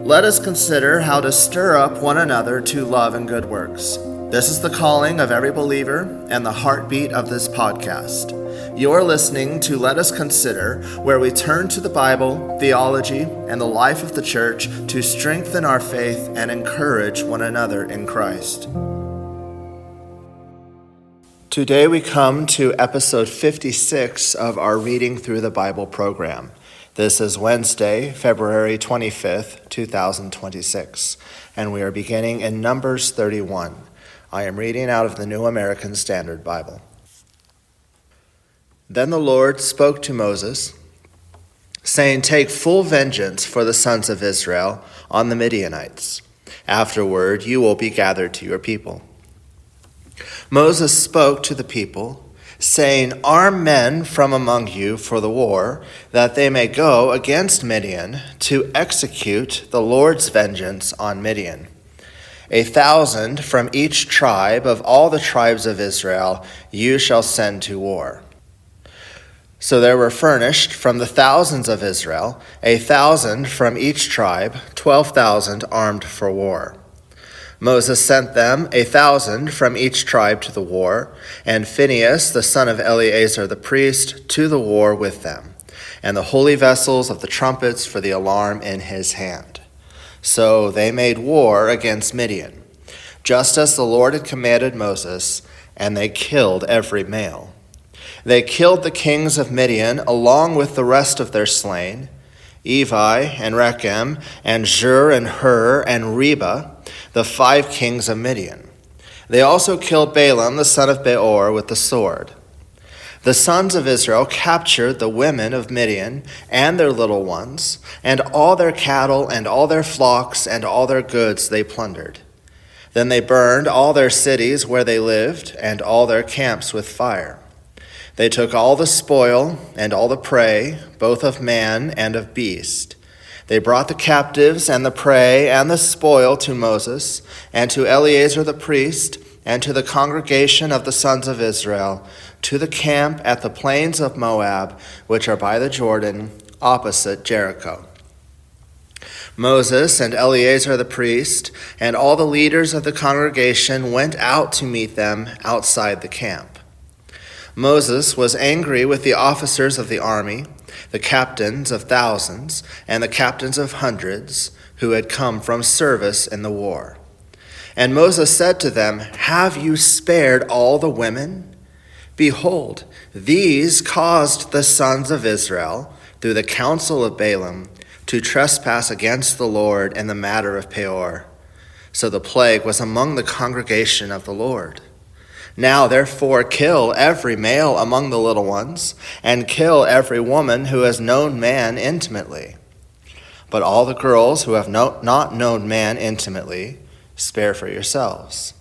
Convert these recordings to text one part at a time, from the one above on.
Let us consider how to stir up one another to love and good works. This is the calling of every believer and the heartbeat of this podcast. You're listening to Let Us Consider, where we turn to the Bible, theology, and the life of the church to strengthen our faith and encourage one another in Christ. Today we come to episode 56 of our Reading Through the Bible program. This is Wednesday, February 25th, 2026, and we are beginning in Numbers 31. I am reading out of the New American Standard Bible. Then the Lord spoke to Moses, saying, "Take full vengeance for the sons of Israel on the Midianites. Afterward you will be gathered to your people." Moses spoke to the people, saying, "Arm men from among you for the war, that they may go against Midian to execute the Lord's vengeance on Midian. 1,000 from each tribe of all the tribes of Israel you shall send to war." So there were furnished from the thousands of Israel 1,000 from each tribe, 12,000 armed for war. Moses sent them 1,000 from each tribe to the war, and Phinehas, the son of Eleazar the priest, to the war with them, and the holy vessels of the trumpets for the alarm in his hand. So they made war against Midian, just as the Lord had commanded Moses, and they killed every male. They killed the kings of Midian along with the rest of their slain, Evi and Rechem and Zur and Hur and Reba, the 5 kings of Midian. They also killed Balaam, the son of Beor, with the sword. The sons of Israel captured the women of Midian and their little ones, and all their cattle and all their flocks and all their goods they plundered. Then they burned all their cities where they lived and all their camps with fire. They took all the spoil and all the prey, both of man and of beast. They brought the captives and the prey and the spoil to Moses and to Eleazar the priest and to the congregation of the sons of Israel, to the camp at the plains of Moab, which are by the Jordan, opposite Jericho. Moses and Eleazar the priest and all the leaders of the congregation went out to meet them outside the camp. Moses was angry with the officers of the army, the captains of thousands, and the captains of hundreds, who had come from service in the war. And Moses said to them, "Have you spared all the women? Behold, these caused the sons of Israel, through the counsel of Balaam, to trespass against the Lord in the matter of Peor. So the plague was among the congregation of the Lord. Now, therefore, kill every male among the little ones, and kill every woman who has known man intimately. But all the girls who have not known man intimately, spare for yourselves.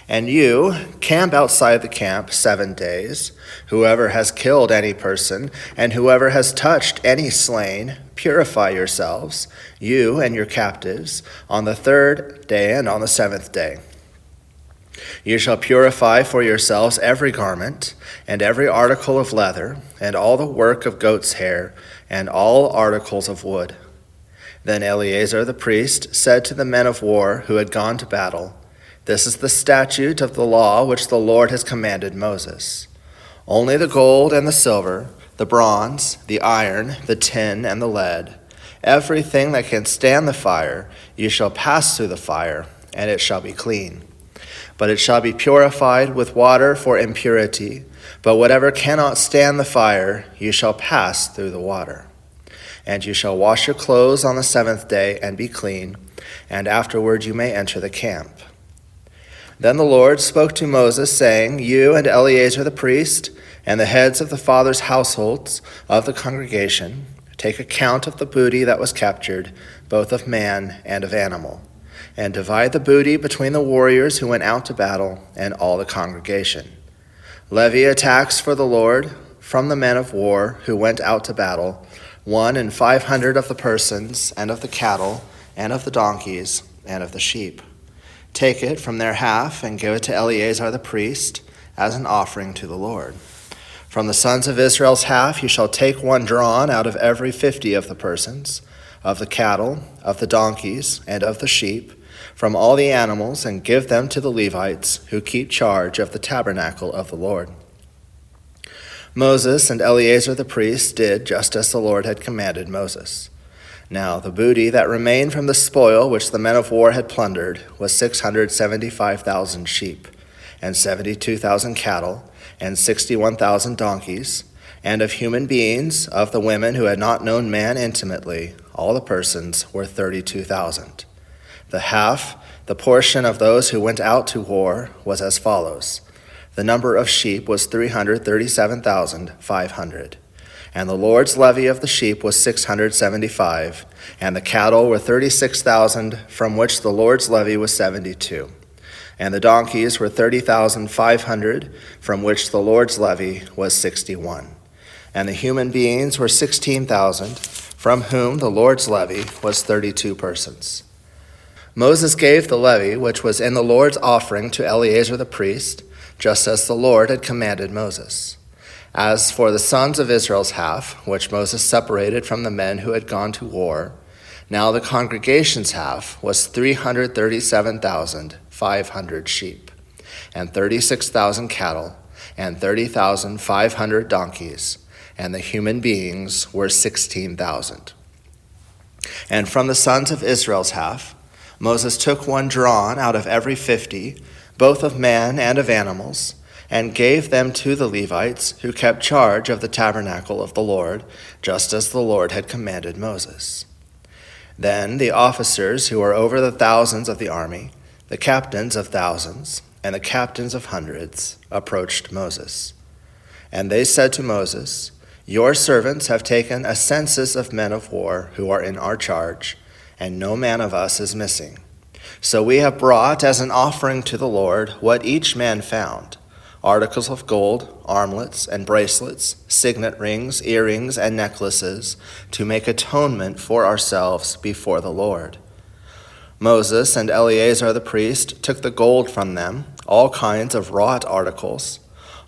And you, camp outside the camp 7 days. Whoever has killed any person, and whoever has touched any slain, purify yourselves, you and your captives, on the 3rd day and on the 7th day. You shall purify for yourselves every garment, and every article of leather, and all the work of goat's hair, and all articles of wood." Then Eleazar the priest said to the men of war who had gone to battle, "This is the statute of the law which the Lord has commanded Moses. Only the gold and the silver, the bronze, the iron, the tin, and the lead, everything that can stand the fire, you shall pass through the fire, and it shall be clean. But it shall be purified with water for impurity. But whatever cannot stand the fire, you shall pass through the water. And you shall wash your clothes on the 7th day and be clean, and afterward you may enter the camp." Then the Lord spoke to Moses, saying, "You and Eleazar the priest, and the heads of the fathers' households of the congregation, take account of the booty that was captured, both of man and of animal, and divide the booty between the warriors who went out to battle and all the congregation. Levy a tax for the Lord from the men of war who went out to battle, 1 in 500 of the persons, and of the cattle, and of the donkeys, and of the sheep. Take it from their half and give it to Eleazar the priest as an offering to the Lord. From the sons of Israel's half you shall take one drawn out of every 50 of the persons, of the cattle, of the donkeys, and of the sheep, from all the animals, and give them to the Levites, who keep charge of the tabernacle of the Lord. Moses and Eleazar the priest did just as the Lord had commanded Moses. Now the booty that remained from the spoil which the men of war had plundered was 675,000 sheep, and 72,000 cattle, and 61,000 donkeys, and of human beings, of the women who had not known man intimately, all the persons were 32,000. The half, the portion of those who went out to war, was as follows. The number of sheep was 337,500. And the Lord's levy of the sheep was 675, and the cattle were 36,000, from which the Lord's levy was 72. And the donkeys were 30,500, from which the Lord's levy was 61. And the human beings were 16,000, from whom the Lord's levy was 32 persons. Moses gave the levy which was in the Lord's offering to Eleazar the priest, just as the Lord had commanded Moses. As for the sons of Israel's half, which Moses separated from the men who had gone to war, now the congregation's half was 337,500 sheep, and 36,000 cattle, and 30,500 donkeys, and the human beings were 16,000. And from the sons of Israel's half, Moses took one drawn out of every 50, both of man and of animals, and gave them to the Levites, who kept charge of the tabernacle of the Lord, just as the Lord had commanded Moses. Then the officers who were over the thousands of the army, the captains of thousands, and the captains of hundreds, approached Moses. And they said to Moses, "Your servants have taken a census of men of war who are in our charge, and no man of us is missing. So we have brought as an offering to the Lord what each man found, articles of gold, armlets and bracelets, signet rings, earrings, and necklaces, to make atonement for ourselves before the Lord." Moses and Eleazar the priest took the gold from them, all kinds of wrought articles,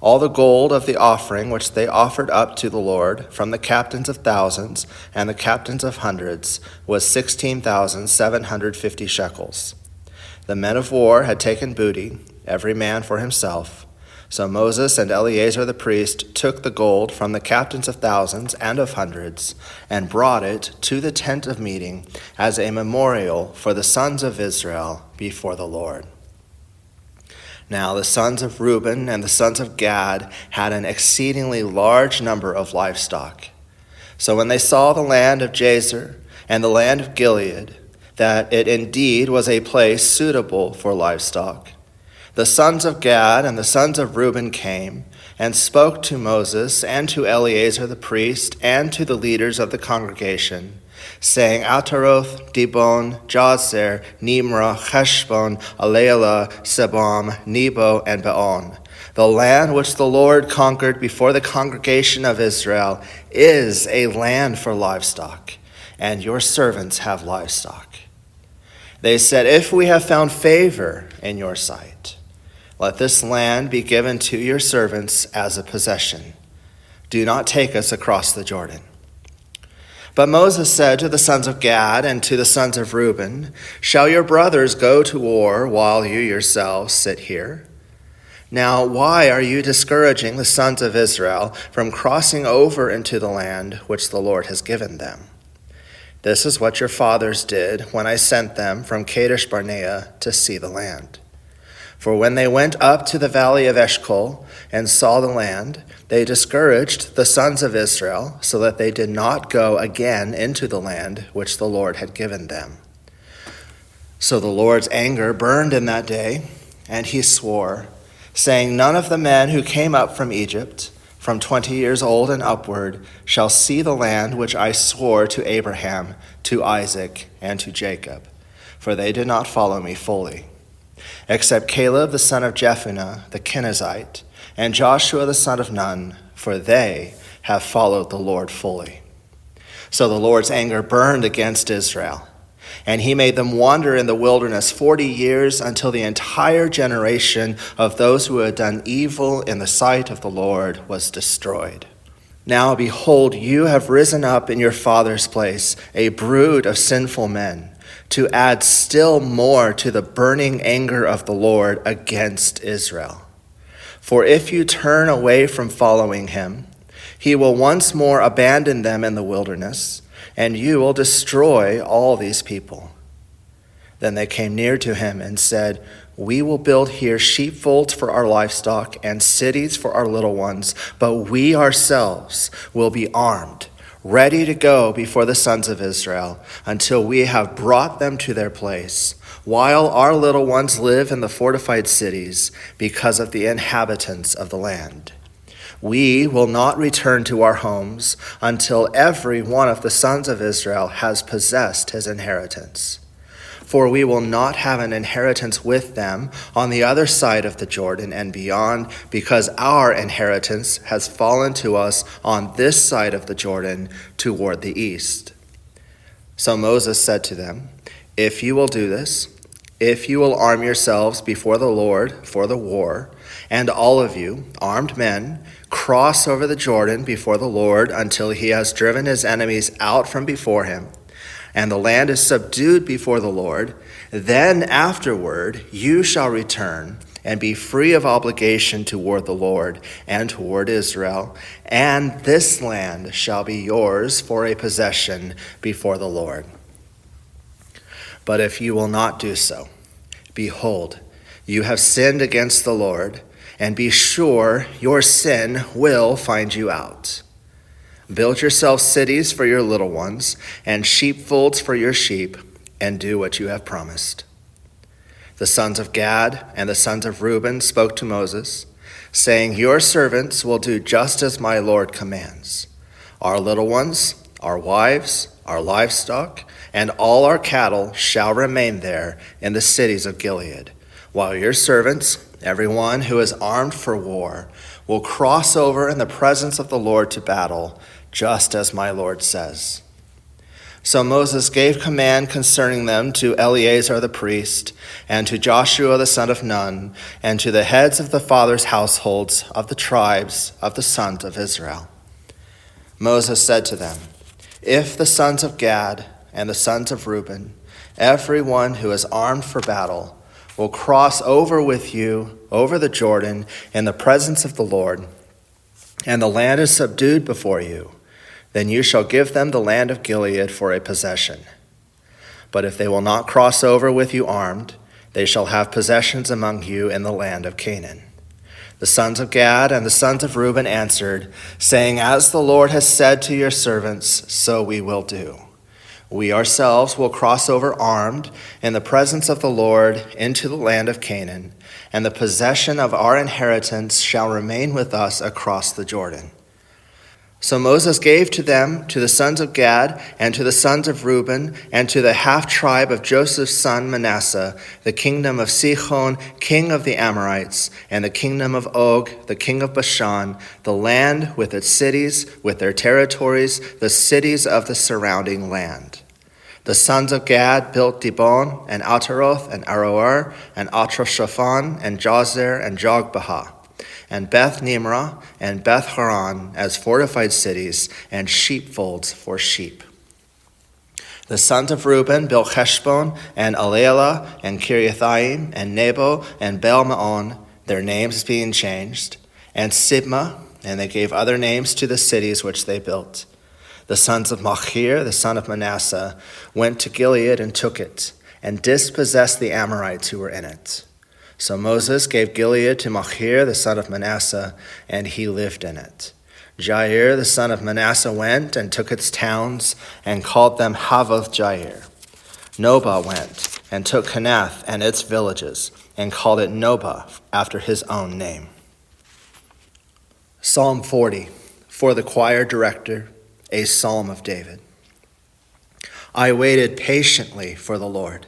all the gold of the offering which they offered up to the Lord from the captains of thousands and the captains of hundreds was 16,750 shekels. The men of war had taken booty, every man for himself. So Moses and Eleazar the priest took the gold from the captains of thousands and of hundreds and brought it to the tent of meeting as a memorial for the sons of Israel before the Lord. Now the sons of Reuben and the sons of Gad had an exceedingly large number of livestock. So when they saw the land of Jazer and the land of Gilead, that it indeed was a place suitable for livestock, the sons of Gad and the sons of Reuben came and spoke to Moses and to Eleazar the priest and to the leaders of the congregation, saying, "Ataroth, Dibon, Jazer, Nimrah, Heshbon, Elealeh, Sebam, Nebo, and Beon. The land which the Lord conquered before the congregation of Israel is a land for livestock, and your servants have livestock." They said, "If we have found favor in your sight, let this land be given to your servants as a possession. Do not take us across the Jordan." But Moses said to the sons of Gad and to the sons of Reuben, "Shall your brothers go to war while you yourselves sit here? Now why are you discouraging the sons of Israel from crossing over into the land which the Lord has given them? This is what your fathers did when I sent them from Kadesh Barnea to see the land. For when they went up to the valley of Eshcol and saw the land, they discouraged the sons of Israel so that they did not go again into the land which the Lord had given them. So the Lord's anger burned in that day, and he swore, saying, "None of the men who came up from Egypt, from 20 years old and upward, shall see the land which I swore to Abraham, to Isaac, and to Jacob, for they did not follow me fully. Except Caleb the son of Jephunneh the Kenizzite, and Joshua the son of Nun, for they have followed the Lord fully." So the Lord's anger burned against Israel, And he made them wander in the wilderness 40 years until the entire generation of those who had done evil in the sight of the Lord was destroyed. Now behold, you have risen up in your father's place, a brood of sinful men, to add still more to the burning anger of the Lord against Israel. For if you turn away from following him, he will once more abandon them in the wilderness, and you will destroy all these people. Then they came near to him and said, we will build here sheepfolds for our livestock and cities for our little ones, but we ourselves will be armed, ready to go before the sons of Israel until we have brought them to their place, while our little ones live in the fortified cities because of the inhabitants of the land. We will not return to our homes until every one of the sons of Israel has possessed his inheritance. For we will not have an inheritance with them on the other side of the Jordan and beyond, because our inheritance has fallen to us on this side of the Jordan toward the east. So Moses said to them, if you will do this, if you will arm yourselves before the Lord for the war, and all of you, armed men, cross over the Jordan before the Lord until he has driven his enemies out from before him, and the land is subdued before the Lord, then afterward you shall return and be free of obligation toward the Lord and toward Israel, and this land shall be yours for a possession before the Lord. But if you will not do so, behold, you have sinned against the Lord, and be sure your sin will find you out. Build yourselves cities for your little ones, and sheepfolds for your sheep, and do what you have promised. The sons of Gad and the sons of Reuben spoke to Moses, saying, your servants will do just as my Lord commands. Our little ones, our wives, our livestock, and all our cattle shall remain there in the cities of Gilead, while your servants, everyone who is armed for war, will cross over in the presence of the Lord to battle, just as my Lord says. So Moses gave command concerning them to Eleazar the priest, and to Joshua the son of Nun, and to the heads of the fathers' households of the tribes of the sons of Israel. Moses said to them, if the sons of Gad and the sons of Reuben, everyone who is armed for battle, will cross over with you over the Jordan in the presence of the Lord, and the land is subdued before you, then you shall give them the land of Gilead for a possession. But if they will not cross over with you armed, they shall have possessions among you in the land of Canaan. The sons of Gad and the sons of Reuben answered, saying, as the Lord has said to your servants, so we will do. We ourselves will cross over armed in the presence of the Lord into the land of Canaan, and the possession of our inheritance shall remain with us across the Jordan. So Moses gave to them, to the sons of Gad, and to the sons of Reuben, and to the half-tribe of Joseph's son Manasseh, the kingdom of Sihon, king of the Amorites, and the kingdom of Og, the king of Bashan, the land with its cities, with their territories, the cities of the surrounding land. The sons of Gad built Dibon, and Ataroth, and Aroer, and Atroshaphan, and Jazer, and Jogbehah, and Beth Nimrah and Beth Haran as fortified cities and sheepfolds for sheep. The sons of Reuben built Heshbon and Elealeh and Kiriathaim and Nebo and Bel-Maon, their names being changed, and Sibmah, and they gave other names to the cities which they built. The sons of Machir, the son of Manasseh, went to Gilead and took it, and dispossessed the Amorites who were in it. So Moses gave Gilead to Machir, the son of Manasseh, and he lived in it. Jair, the son of Manasseh, went and took its towns and called them Havoth Jair. Nobah went and took Kenath and its villages and called it Nobah after his own name. Psalm 40, for the choir director, a psalm of David. I waited patiently for the Lord,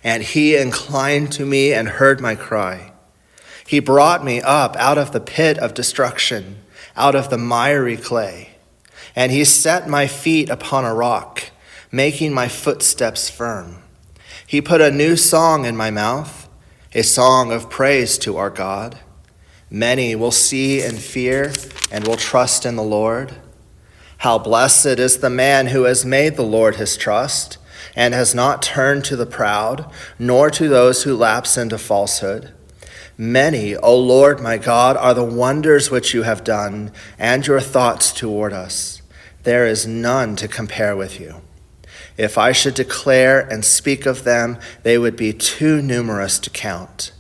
and he inclined to me and heard my cry. He brought me up out of the pit of destruction, out of the miry clay, and he set my feet upon a rock, making my footsteps firm. He put a new song in my mouth, a song of praise to our God. Many will see and fear and will trust in the Lord. How blessed is the man who has made the Lord his trust and has not turned to the proud, nor to those who lapse into falsehood. Many, O Lord my God, are the wonders which you have done and your thoughts toward us. There is none to compare with you. If I should declare and speak of them, they would be too numerous to count.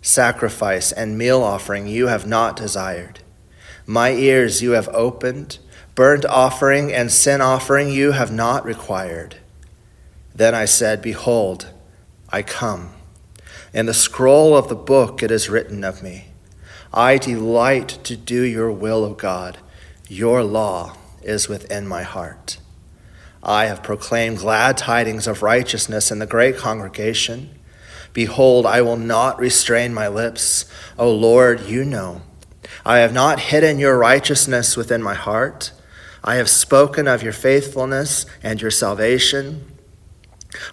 Sacrifice and meal offering you have not desired. My ears you have opened. Burnt offering and sin offering you have not required. Then I said, Behold, I come. In the scroll of the book it is written of me. I delight to do your will, O God. Your law is within my heart. I have proclaimed glad tidings of righteousness in the great congregation. Behold, I will not restrain my lips. O Lord, you know. I have not hidden your righteousness within my heart. I have spoken of your faithfulness and your salvation.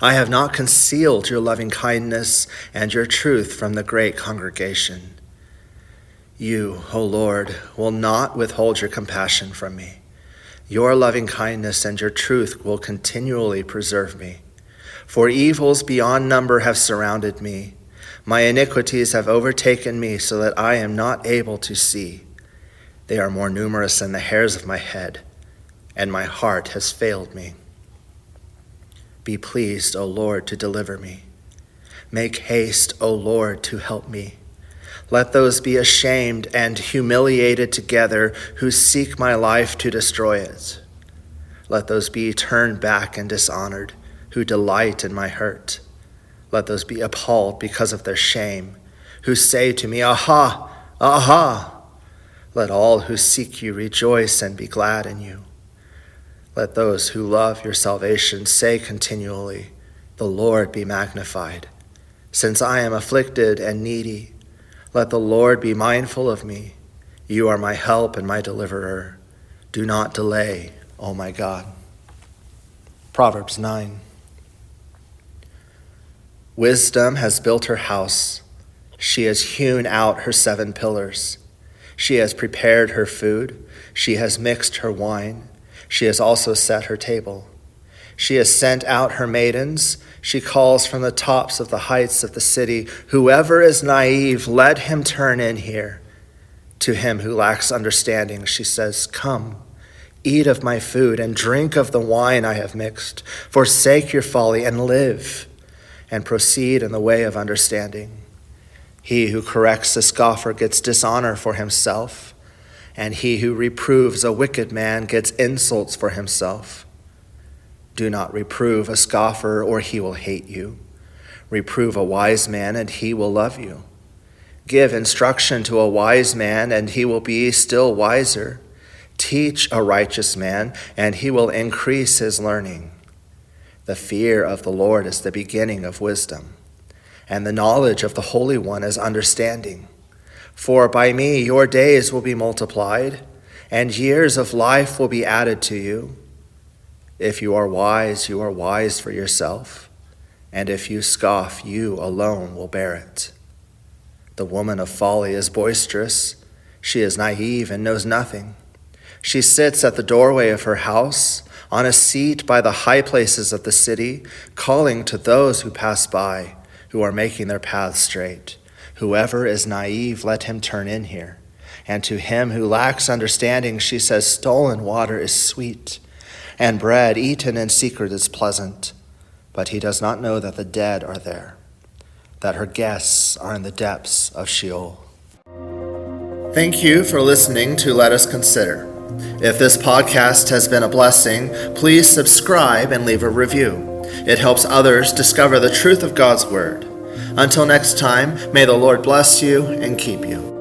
I have not concealed your loving kindness and your truth from the great congregation. You, O Lord, will not withhold your compassion from me. Your loving kindness and your truth will continually preserve me. For evils beyond number have surrounded me. My iniquities have overtaken me so that I am not able to see. They are more numerous than the hairs of my head, and my heart has failed me. Be pleased, O Lord, to deliver me. Make haste, O Lord, to help me. Let those be ashamed and humiliated together who seek my life to destroy it. Let those be turned back and dishonored who delight in my hurt. Let those be appalled because of their shame, who say to me, Aha, aha. Let all who seek you rejoice and be glad in you. Let those who love your salvation say continually, The Lord be magnified. Since I am afflicted and needy, let the Lord be mindful of me. You are my help and my deliverer. Do not delay, O my God. Proverbs 9. Wisdom has built her house. She has hewn out her 7 pillars. She has prepared her food. She has mixed her wine. She has also set her table. She has sent out her maidens. She calls from the tops of the heights of the city, Whoever is naive, let him turn in here. To him who lacks understanding, she says, Come, eat of my food and drink of the wine I have mixed. Forsake your folly and live, and proceed in the way of understanding. He who corrects a scoffer gets dishonor for himself, and he who reproves a wicked man gets insults for himself. Do not reprove a scoffer, or he will hate you. Reprove a wise man, and he will love you. Give instruction to a wise man, and he will be still wiser. Teach a righteous man, and he will increase his learning. The fear of the Lord is the beginning of wisdom, and the knowledge of the Holy One is understanding. For by me your days will be multiplied, and years of life will be added to you. If you are wise for yourself, and if you scoff, you alone will bear it. The woman of folly is boisterous. She is naive and knows nothing. She sits at the doorway of her house, on a seat by the high places of the city, calling to those who pass by, who are making their paths straight. Whoever is naive, let him turn in here. And to him who lacks understanding, she says, Stolen water is sweet, and bread eaten in secret is pleasant. But he does not know that the dead are there, that her guests are in the depths of Sheol. Thank you for listening to Let Us Consider. If this podcast has been a blessing, please subscribe and leave a review. It helps others discover the truth of God's Word. Until next time, may the Lord bless you and keep you.